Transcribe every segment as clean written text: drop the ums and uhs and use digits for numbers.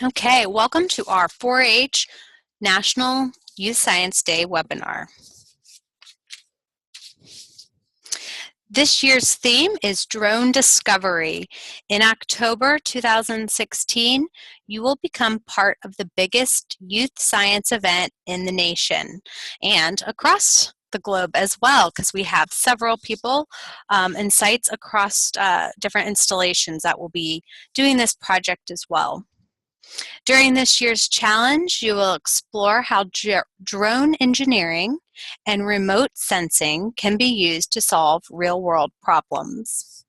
Okay, welcome to our 4-H National Youth Science Day webinar. This year's theme is Drone Discovery. In October 2016, you will become part of the biggest youth science event in the nation and across the globe as well, because we have several people and sites across different installations that will be doing this project as well. During this year's challenge, you will explore how drone engineering and remote sensing can be used to solve real-world problems.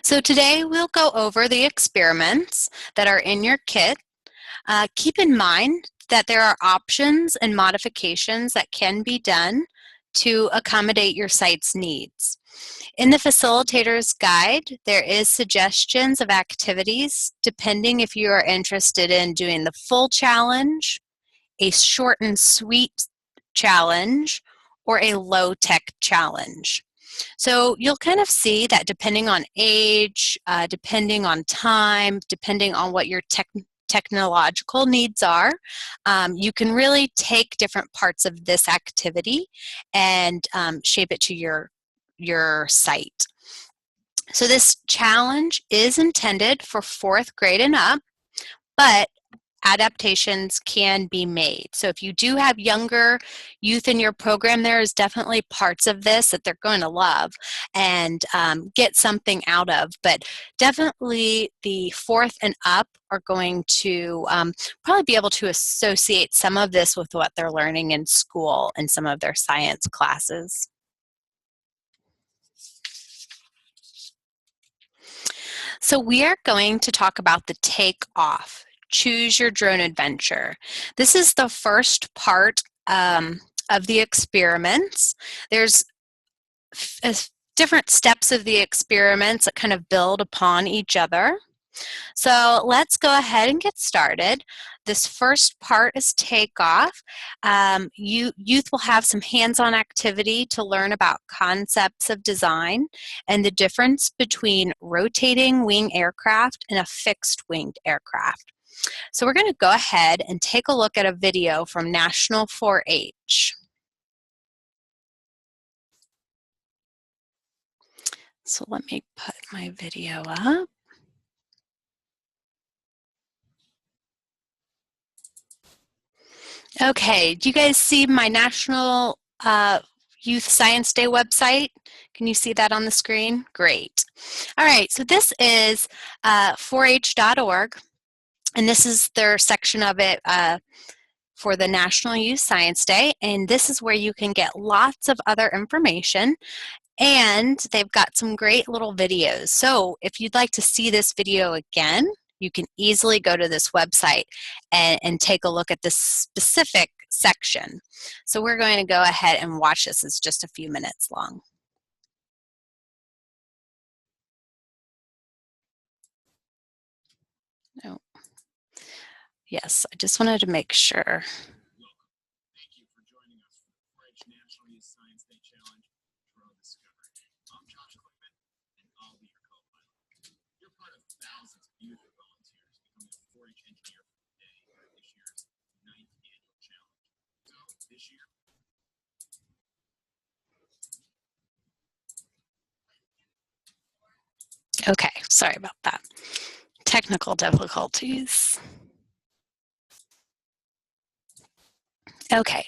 So today we'll go over the experiments that are in your kit. Keep in mind that there are options and modifications that can be done to accommodate your site's needs. In the facilitator's guide, there is suggestions of activities depending if you are interested in doing the full challenge, a short and sweet challenge, or a low-tech challenge. So you'll kind of see that depending on age, depending on time, depending on what your technological needs are, you can really take different parts of this activity and shape it to your site. So this challenge is intended for 4th grade and up, but adaptations can be made. So if you do have younger youth in your program, there is definitely parts of this that they're going to love and get something out of. But definitely the 4th and up are going to probably be able to associate some of this with what they're learning in school and some of their science classes. So we are going to talk about the takeoff. Choose your drone adventure. This is the first part of the experiments. There's different steps of the experiments that kind of build upon each other. So let's go ahead and get started. This first part is takeoff. Youth will have some hands-on activity to learn about concepts of design and the difference between rotating wing aircraft and a fixed-winged aircraft. So we're going to go ahead and take a look at a video from National 4-H. So let me put my video up. Okay, do you guys see my National Youth Science Day website? Can you see that on the screen? Great. All right, so this is 4h.org, and this is their section of it for the National Youth Science Day, and this is where you can get lots of other information, and they've got some great little videos. So if you'd like to see this video again, you can easily go to this website and take a look at this specific section. So we're going to go ahead and watch this. It's just a few minutes long. Oh. Yes, I just wanted to make sure. Okay, sorry about that. Technical difficulties. Okay.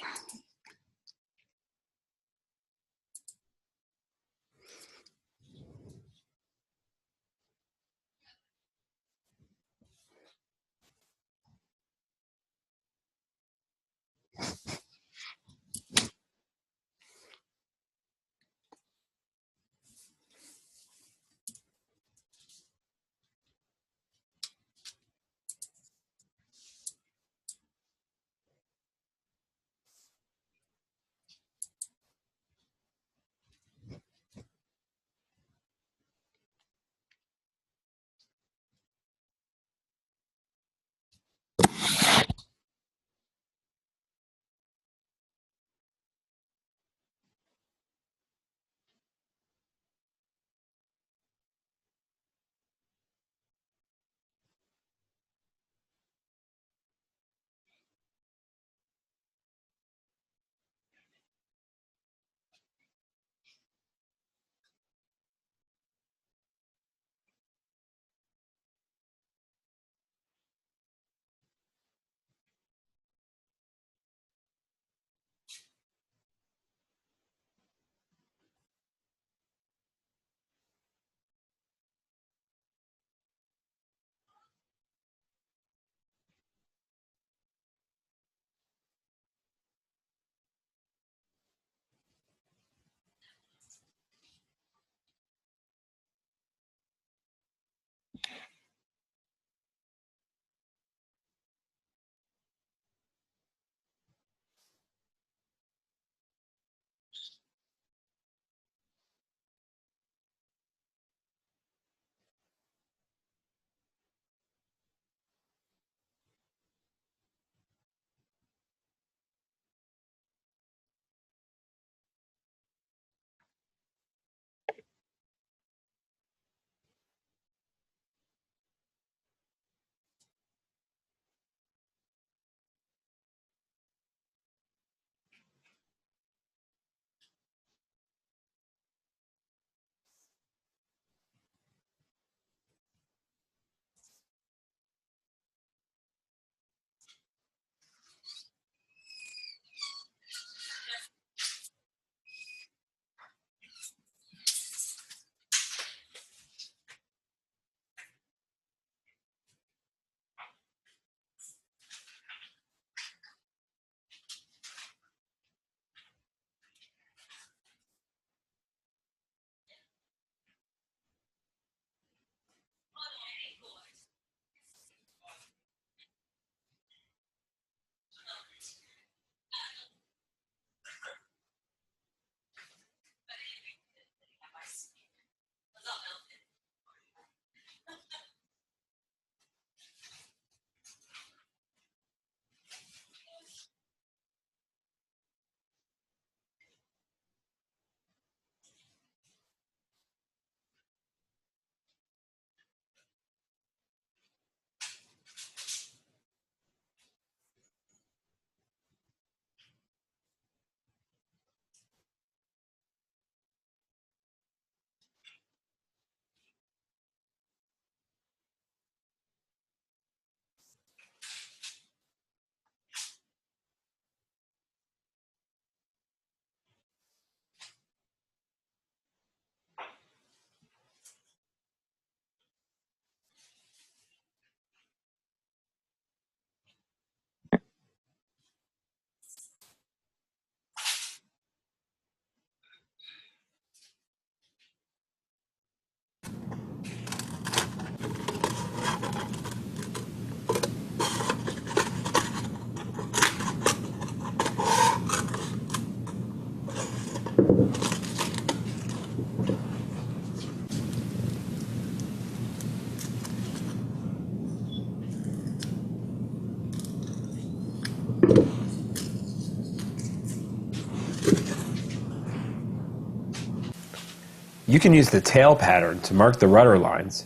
You can use the tail pattern to mark the rudder lines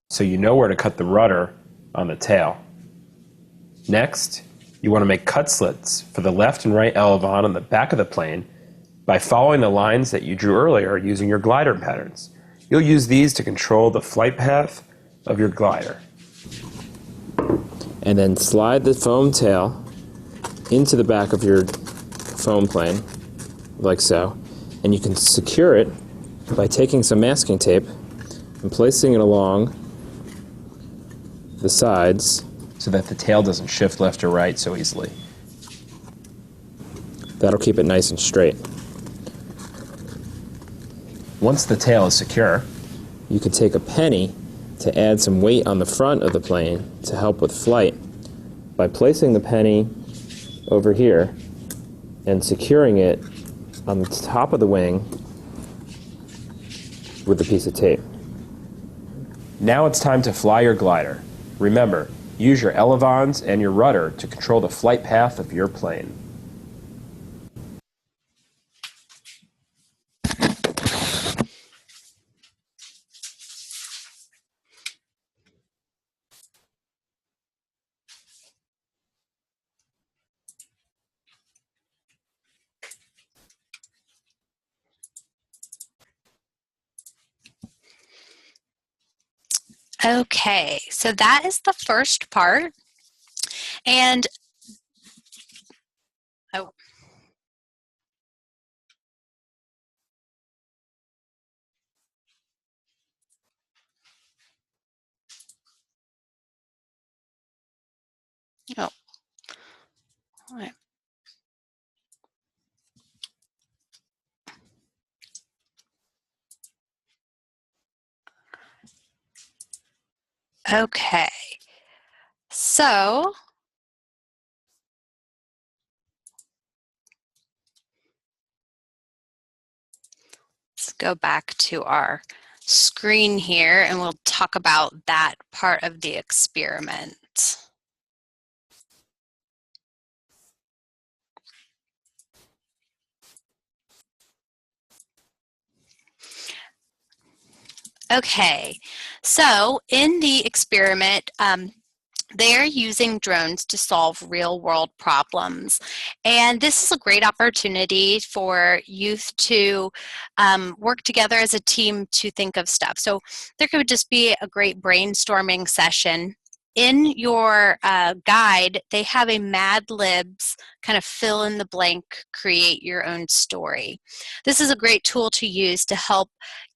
so you know where to cut the rudder on the tail. Next, you want to make cut slits for the left and right elevon on the back of the plane by following the lines that you drew earlier using your glider patterns. You'll use these to control the flight path of your glider. And then slide the foam tail into the back of your foam plane, like so. And you can secure it by taking some masking tape and placing it along the sides so that the tail doesn't shift left or right so easily. That'll keep it nice and straight. Once the tail is secure, you can take a penny to add some weight on the front of the plane to help with flight by placing the penny over here and securing it on the top of the wing with a piece of tape. Now it's time to fly your glider. Remember, use your elevons and your rudder to control the flight path of your plane. Okay, so that is the first part. And oh, oh, all right. Okay, so let's go back to our screen here and we'll talk about that part of the experiment. Okay, so in the experiment, they're using drones to solve real-world problems. And this is a great opportunity for youth to work together as a team to think of stuff. So there could just be a great brainstorming session. In your guide, they have a Mad Libs kind of fill in the blank, create your own story. This is a great tool to use to help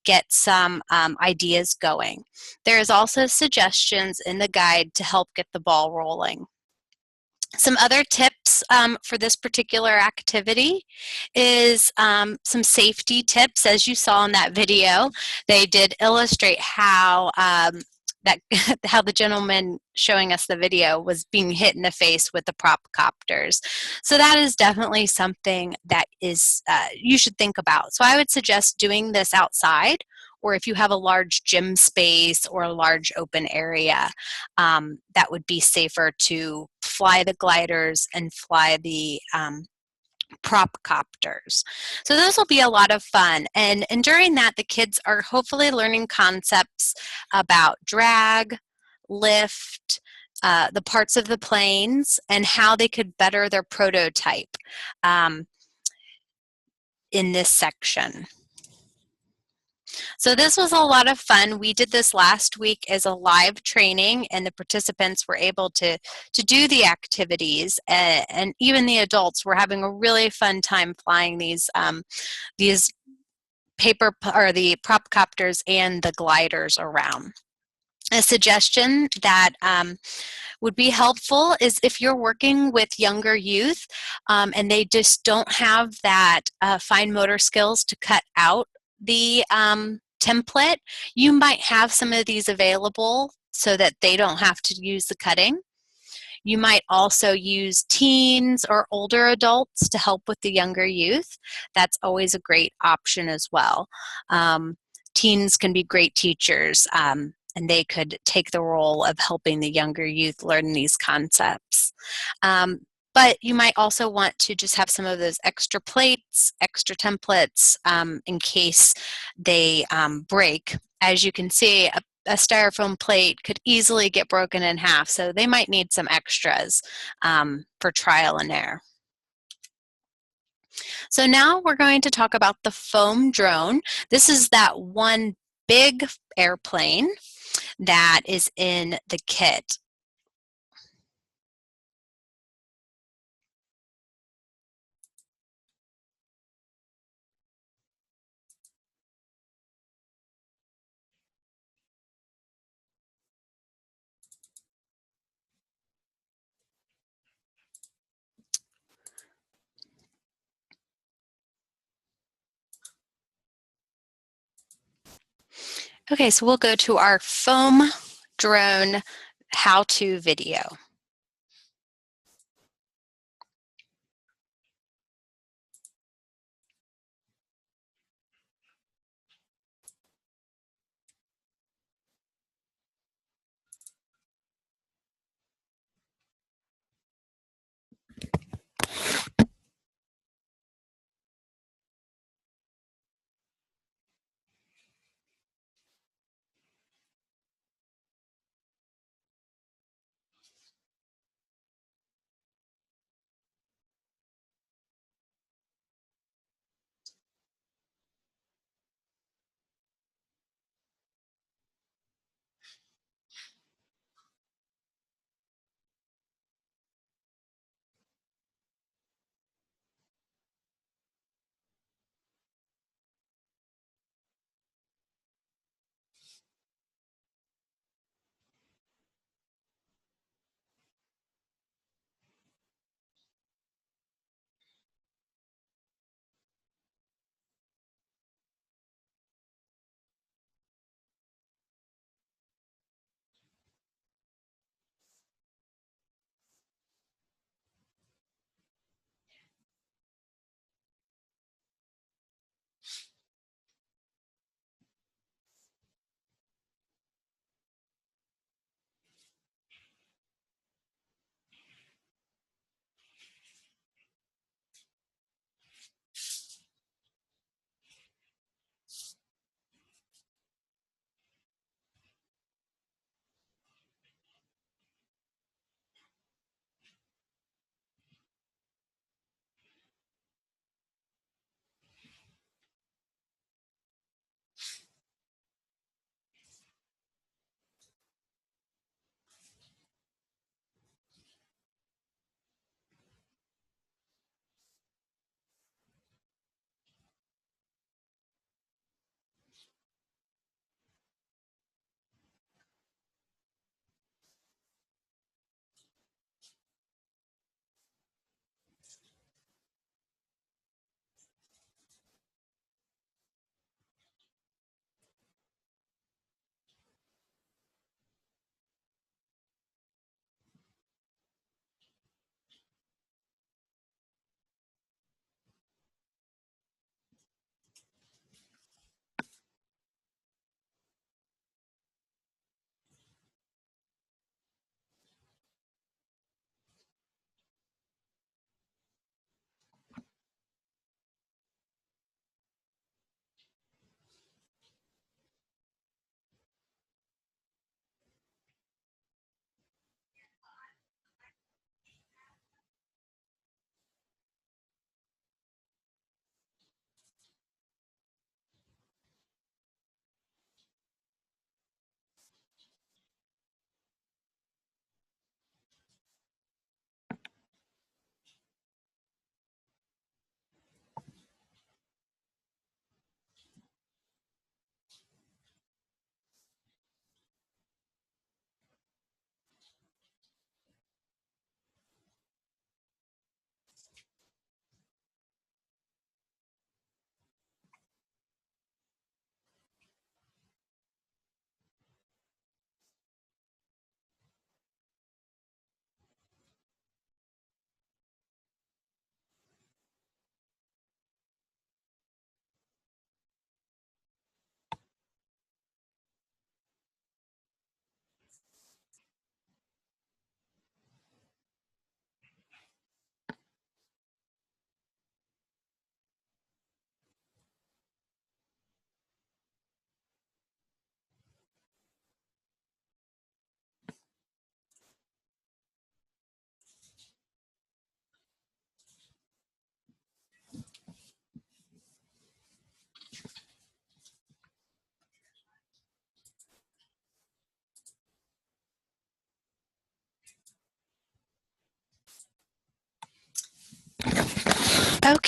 get some ideas going. There is also suggestions in the guide to help get the ball rolling. Some other tips for this particular activity is some safety tips. As you saw in that video, they did illustrate how how the gentleman showing us the video was being hit in the face with the prop copters. So that is definitely something that is you should think about. So I would suggest doing this outside, or if you have a large gym space or a large open area, that would be safer to fly the gliders and fly the prop copters. So those will be a lot of fun. And during that, the kids are hopefully learning concepts about drag, lift, the parts of the planes, and how they could better their prototype in this section. So this was a lot of fun. We did this last week as a live training, and the participants were able to do the activities, and even the adults were having a really fun time flying these paper or the prop copters and the gliders around. A suggestion that would be helpful is if you're working with younger youth and they just don't have that fine motor skills to cut out the template, you might have some of these available so that they don't have to use the cutting. You might also use teens or older adults to help with the younger youth. That's always a great option as well. Teens can be great teachers, and they could take the role of helping the younger youth learn these concepts. but you might also want to just have some of those extra plates, extra templates in case they break. As you can see, a styrofoam plate could easily get broken in half, so they might need some extras for trial and error. So now we're going to talk about the foam drone. This is that one big airplane that is in the kit. Okay, so we'll go to our foam drone how-to video.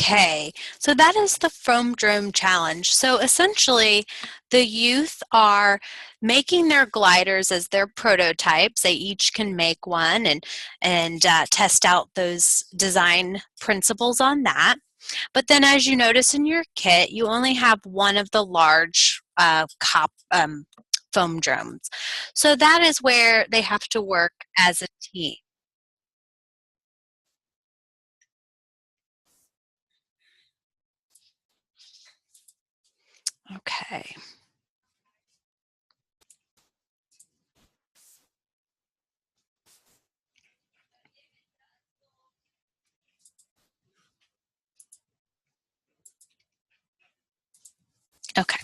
Okay, so that is the foam drome challenge. So essentially, the youth are making their gliders as their prototypes. They each can make one and test out those design principles on that. But then, as you notice in your kit, you only have one of the large foam drones. So that is where they have to work as a team. Okay. Okay.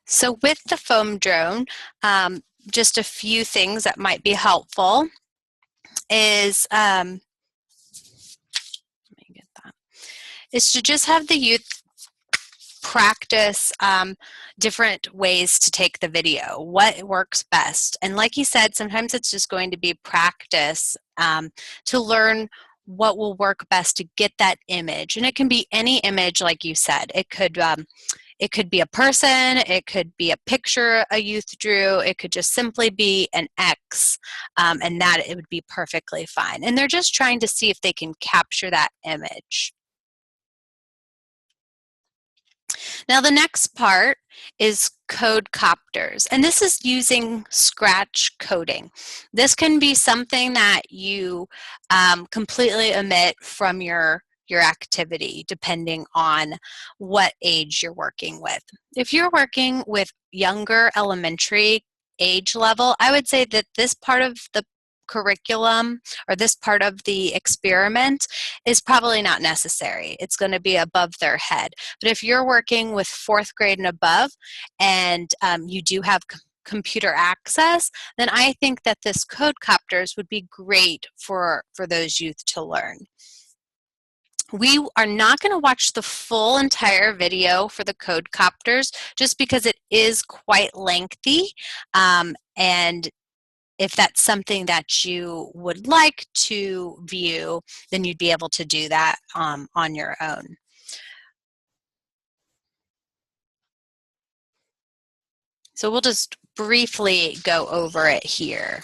So with the foam drone, just a few things that might be helpful is let me get that, is to just have the youth practice different ways to take the video, what works best. And like you said, sometimes it's just going to be practice to learn what will work best to get that image. And it can be any image, like you said. It could be a person, it could be a picture a youth drew, it could just simply be an X, and that it would be perfectly fine. And they're just trying to see if they can capture that image. Now the next part is code copters, and this is using scratch coding. This can be something that you completely omit from your activity depending on what age you're working with. If you're working with younger elementary age level, I would say that this part of the curriculum or this part of the experiment is probably not necessary. It's going to be above their head. But if you're working with fourth grade and above and you do have computer access, then I think that this code copters would be great for those youth to learn. We are not going to watch the full entire video for the code copters just because it is quite lengthy, and if that's something that you would like to view, then you'd be able to do that on your own. So we'll just briefly go over it here.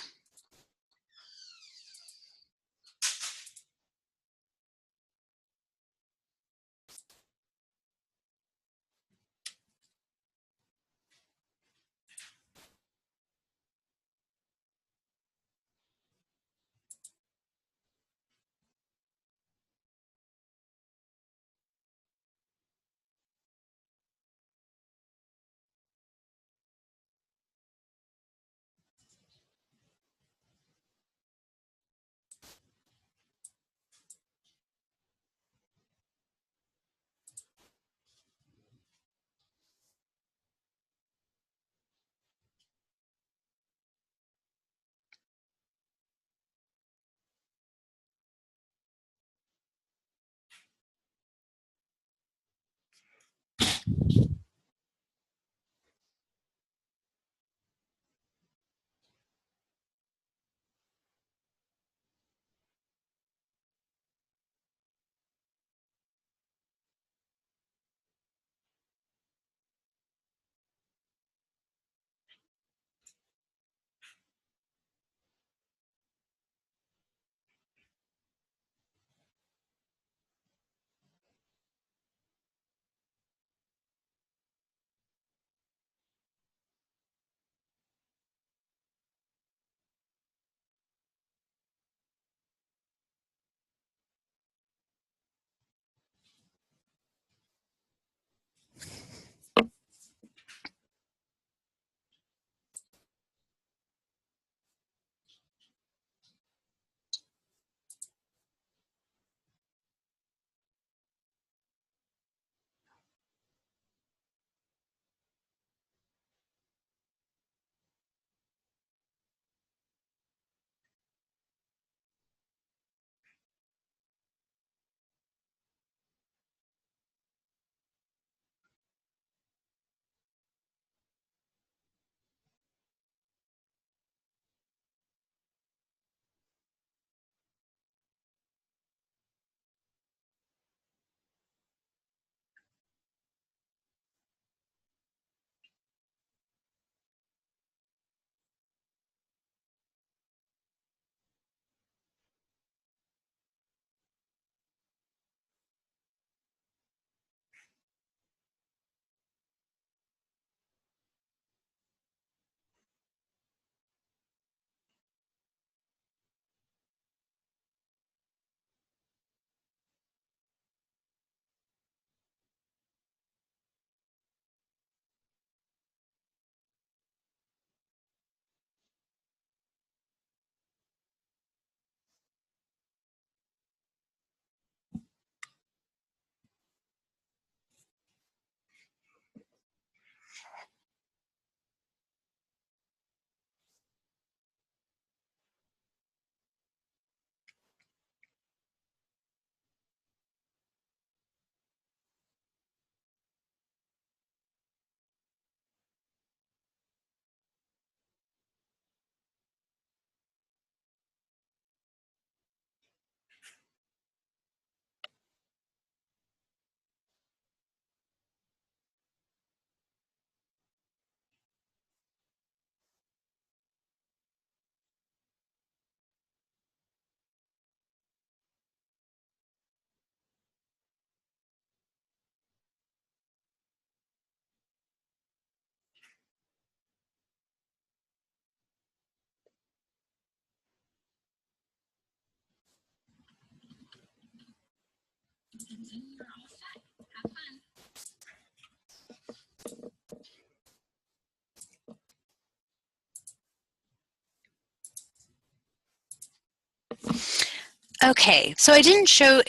Okay, so I didn't show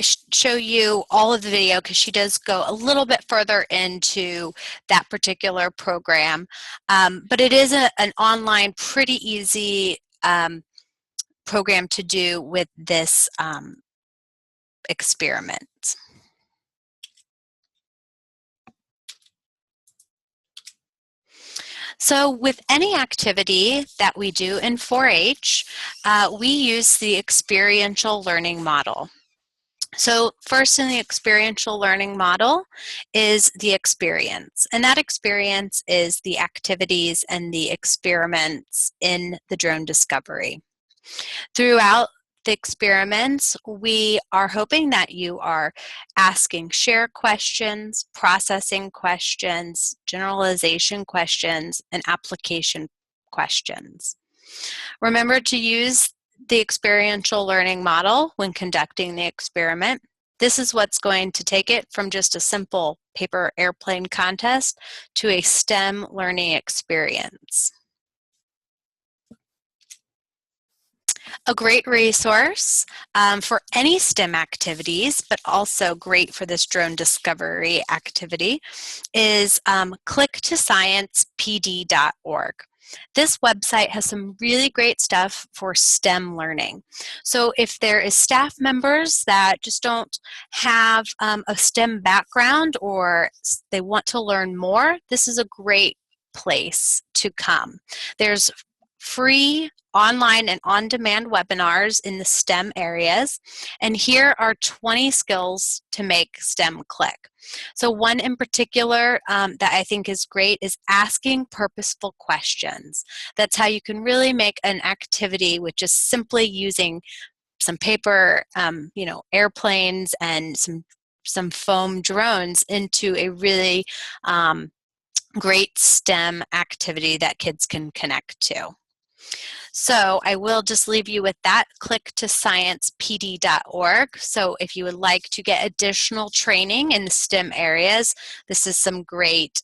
you all of the video because she does go a little bit further into that particular program, but it is an online, pretty easy program to do with this experiment. So with any activity that we do in 4-H, we use the experiential learning model. So first in the experiential learning model is the experience, and that experience is the activities and the experiments in the drone discovery. Throughout the experiments, we are hoping that you are asking share questions, processing questions, generalization questions, and application questions. Remember to use the experiential learning model when conducting the experiment. This is what's going to take it from just a simple paper airplane contest to a STEM learning experience. A great resource for any STEM activities, but also great for this drone discovery activity, is clicktosciencepd.org. This website has some really great stuff for STEM learning. So if there is staff members that just don't have a STEM background or they want to learn more, this is a great place to come. There's free online and on-demand webinars in the STEM areas, and here are 20 skills to make STEM click. So one in particular that I think is great is asking purposeful questions. That's how you can really make an activity with just simply using some paper, airplanes and some foam drones into a really great STEM activity that kids can connect to. So I will just leave you with that, clicktosciencepd.org. So if you would like to get additional training in the STEM areas, this is some great,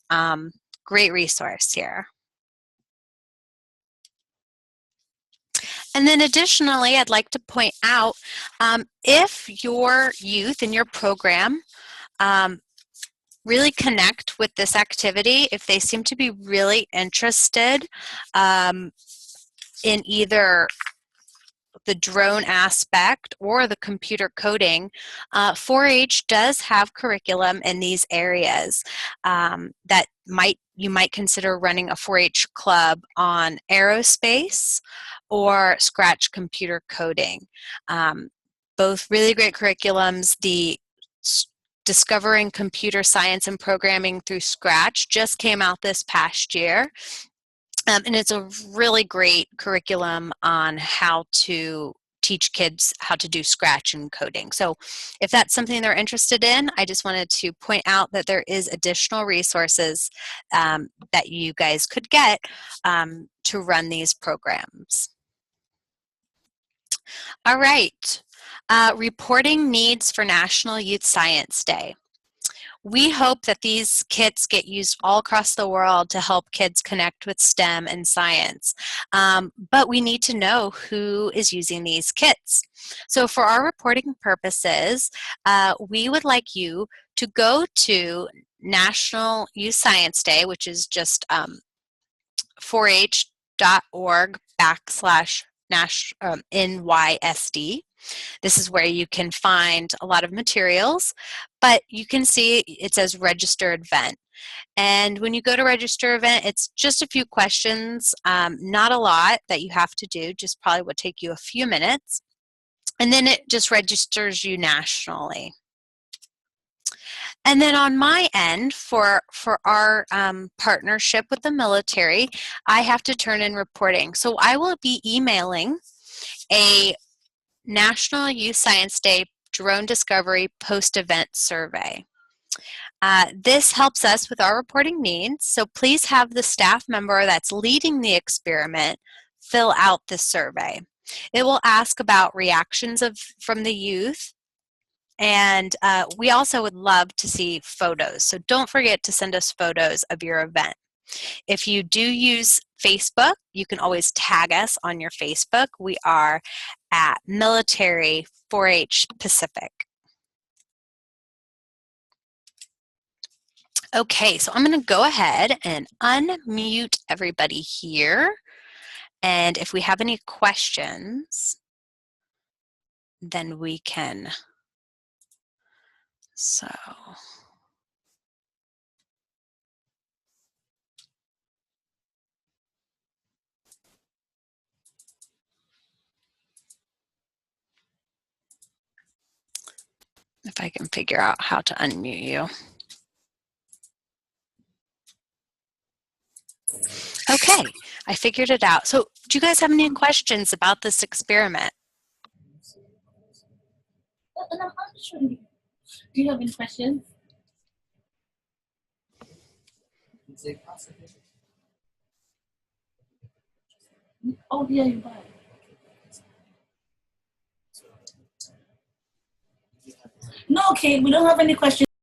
great resource here. And then additionally, I'd like to point out, if your youth in your program really connect with this activity, if they seem to be really interested in either the drone aspect or the computer coding, 4-H does have curriculum in these areas that you might consider running a 4-H club on aerospace or Scratch computer coding. Both really great curriculums. The Discovering Computer Science and Programming through Scratch just came out this past year. And it's a really great curriculum on how to teach kids how to do Scratch and coding. So if that's something they're interested in, I just wanted to point out that there is additional resources that you guys could get to run these programs. All right, reporting needs for National Youth Science Day. We hope that these kits get used all across the world to help kids connect with STEM and science. But we need to know who is using these kits. So for our reporting purposes, we would like you to go to National Youth Science Day, which is just 4h.org/NYSD. This is where you can find a lot of materials, but you can see it says register event. And when you go to register event, it's just a few questions, not a lot that you have to do, just probably would take you a few minutes. And then it just registers you nationally. And then on my end, for our partnership with the military, I have to turn in reporting. So I will be emailing a National Youth Science Day Drone Discovery Post-Event Survey. This helps us with our reporting needs, so please have the staff member that's leading the experiment fill out this survey. It will ask about reactions from the youth And we also would love to see photos. So don't forget to send us photos of your event. If you do use Facebook, you can always tag us on your Facebook. We are at Military 4-H Pacific. Okay, so I'm going to go ahead and unmute everybody here. And if we have any questions, then we can. So. If I can figure out how to unmute you. Okay, I figured it out. So do you guys have any questions about this experiment? Do you have any questions? Oh, yeah, you're right. No, Kate, we don't have any questions.